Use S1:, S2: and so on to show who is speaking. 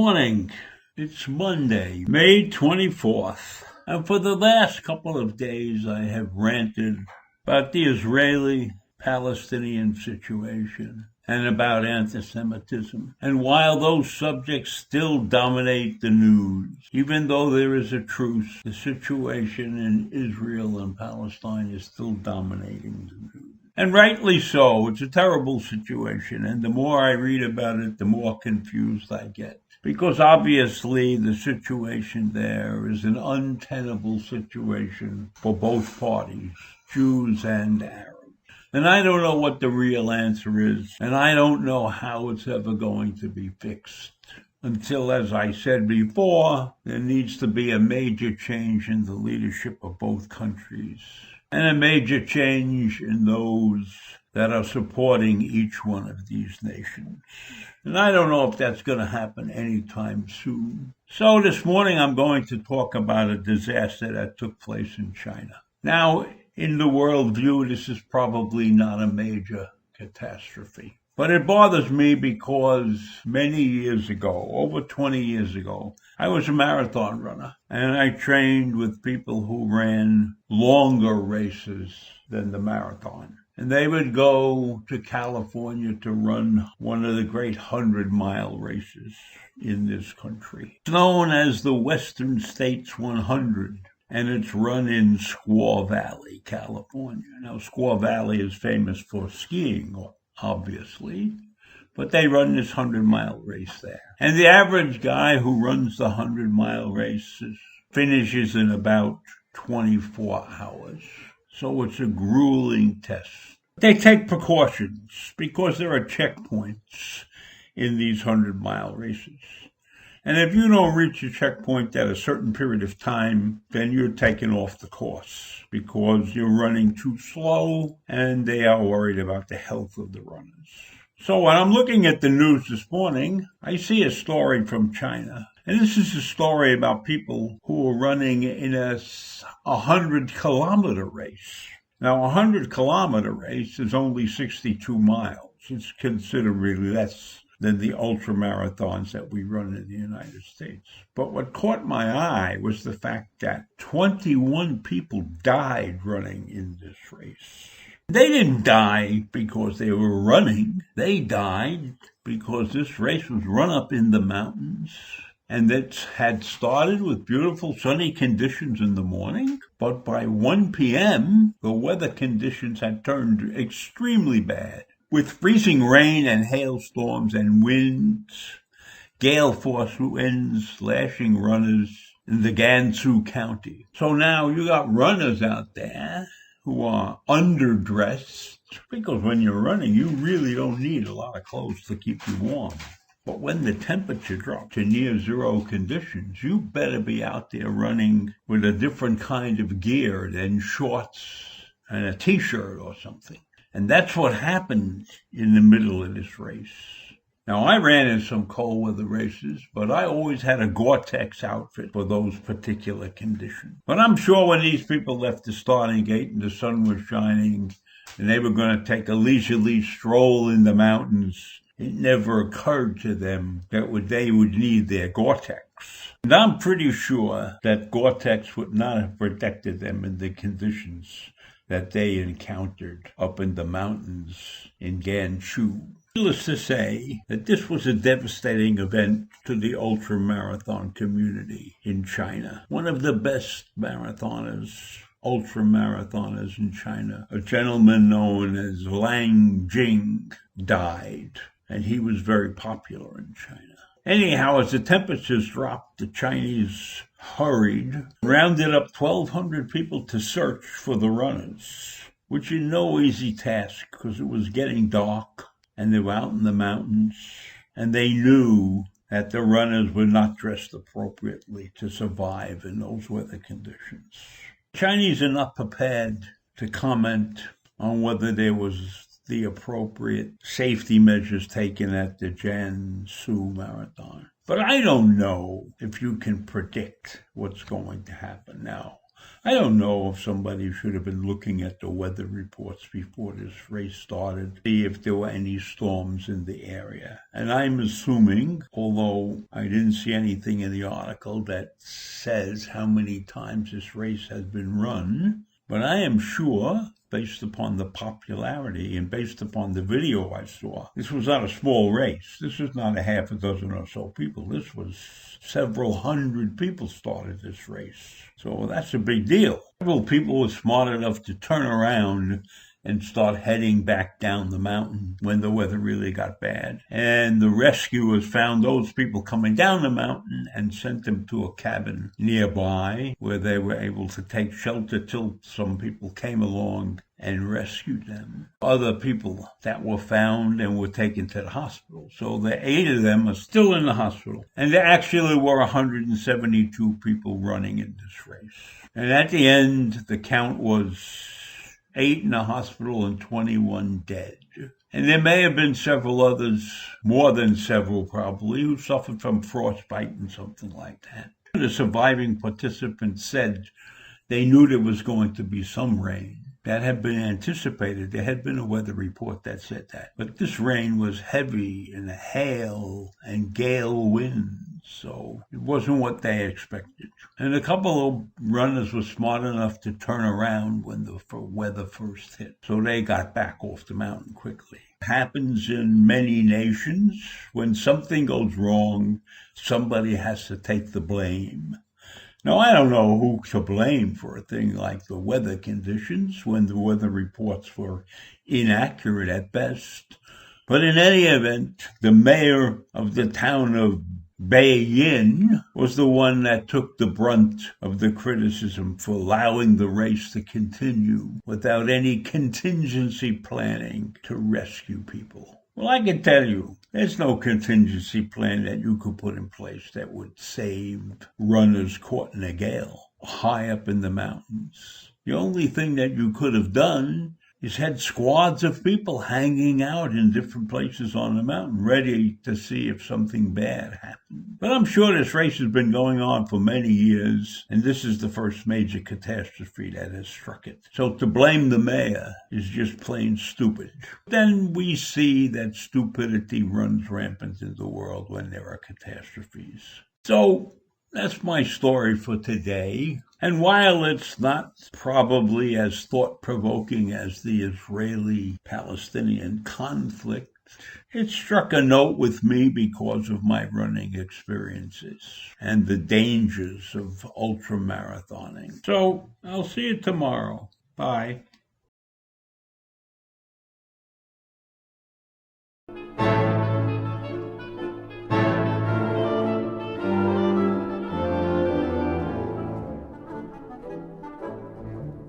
S1: morning. It's Monday, May 24th. And for the last couple of days, I have ranted about the Israeli-Palestinian situation and about anti-Semitism. And while those subjects still dominate the news, even though there is a truce, the situation in Israel and Palestine is still dominating the news. And rightly so. It's a terrible situation, and the more I read about it, the more confused I get. Because obviously the situation there is an untenable situation for both parties, Jews and Arabs. And I don't know what the real answer is, and I don't know how it's ever going to be fixed. Until, as I said before, there needs to be a major change in the leadership of both countries, and a major change in those that are supporting each one of these nations. And I don't know if that's going to happen anytime soon. So this morning I'm going to talk about a disaster that took place in China. Now, in the world view, this is probably not a major catastrophe. But it bothers me because many years ago, over 20 years ago, I was a marathon runner, and I trained with people who ran longer races than the marathon. And they would go to California to run one of the great 100-mile races in this country. It's known as the Western States 100, and it's run in Squaw Valley, California. Now, Squaw Valley is famous for skiing, obviously, but they run this 100-mile race there. And the average guy who runs the 100-mile races finishes in about 24 hours. So it's a grueling test. They take precautions because there are checkpoints in these 100-mile races. And if you don't reach a checkpoint at a certain period of time, then you're taken off the course because you're running too slow and they are worried about the health of the runners. So when I'm looking at the news this morning, I see a story from China. And this is a story about people who are running in a 100-kilometer race. Now, a 100-kilometer race is only 62 miles. It's considerably less than the ultramarathons that we run in the United States. But what caught my eye was the fact that 21 people died running in this race. They didn't die because they were running. They died because this race was run up in the mountains, and it had started with beautiful sunny conditions in the morning, but by 1 p.m., the weather conditions had turned extremely bad, with freezing rain and hailstorms and winds, gale force winds lashing runners in the Gansu County. So now you got runners out there who are underdressed, because when you're running, you really don't need a lot of clothes to keep you warm. But when the temperature drops to near zero conditions, you better be out there running with a different kind of gear than shorts and a t-shirt or something. And that's what happened in the middle of this race. Now, I ran in some cold weather races, but I always had a Gore-Tex outfit for those particular conditions. But I'm sure when these people left the starting gate and the sun was shining and they were going to take a leisurely stroll in the mountains, it never occurred to them that they would need their Gore-Tex. And I'm pretty sure that Gore-Tex would not have protected them in the conditions that they encountered up in the mountains in Gansu. Needless to say that this was a devastating event to the ultramarathon community in China. One of the best ultramarathoners in China, a gentleman known as Lang Jing, died, and he was very popular in China. Anyhow, as the temperatures dropped, the Chinese rounded up 1,200 people to search for the runners, which is no easy task because it was getting dark and they were out in the mountains, and they knew that the runners were not dressed appropriately to survive in those weather conditions. Chinese are not prepared to comment on whether there was the appropriate safety measures taken at the Gansu Marathon. But I don't know if you can predict what's going to happen now. I don't know if somebody should have been looking at the weather reports before this race started, see if there were any storms in the area. And I'm assuming, although I didn't see anything in the article that says how many times this race has been run, but I am sure, based upon the popularity and based upon the video I saw, this was not a small race. This was not a half a dozen or so people. This was several hundred people started this race. So that's a big deal. Several people were smart enough to turn around and start heading back down the mountain when the weather really got bad. And the rescuers found those people coming down the mountain and sent them to a cabin nearby where they were able to take shelter till some people came along and rescued them. Other people that were found and were taken to the hospital. So the 8 of them are still in the hospital. And there actually were 172 people running in this race. And at the end, the count was 8 in the hospital and 21 dead. And there may have been several others, more than several probably, who suffered from frostbite and something like that. The surviving participants said they knew there was going to be some rain. That had been anticipated. There had been a weather report that said that. But this rain was heavy and hail and gale winds, so it wasn't what they expected. And a couple of runners were smart enough to turn around when the weather first hit, so they got back off the mountain quickly. It happens in many nations. When something goes wrong, somebody has to take the blame. Now, I don't know who to blame for a thing like the weather conditions when the weather reports were inaccurate at best. But in any event, the mayor of the town of Beijing was the one that took the brunt of the criticism for allowing the race to continue without any contingency planning to rescue people. Well, I can tell you, there's no contingency plan that you could put in place that would save runners caught in a gale high up in the mountains. The only thing that you could have done is had squads of people hanging out in different places on the mountain, ready to see if something bad happened. But I'm sure this race has been going on for many years, and this is the first major catastrophe that has struck it. So to blame the mayor is just plain stupid. Then we see that stupidity runs rampant in the world when there are catastrophes. So that's my story for today. And while it's not probably as thought-provoking as the Israeli-Palestinian conflict, it struck a note with me because of my running experiences and the dangers of ultramarathoning. So I'll see you tomorrow. Bye.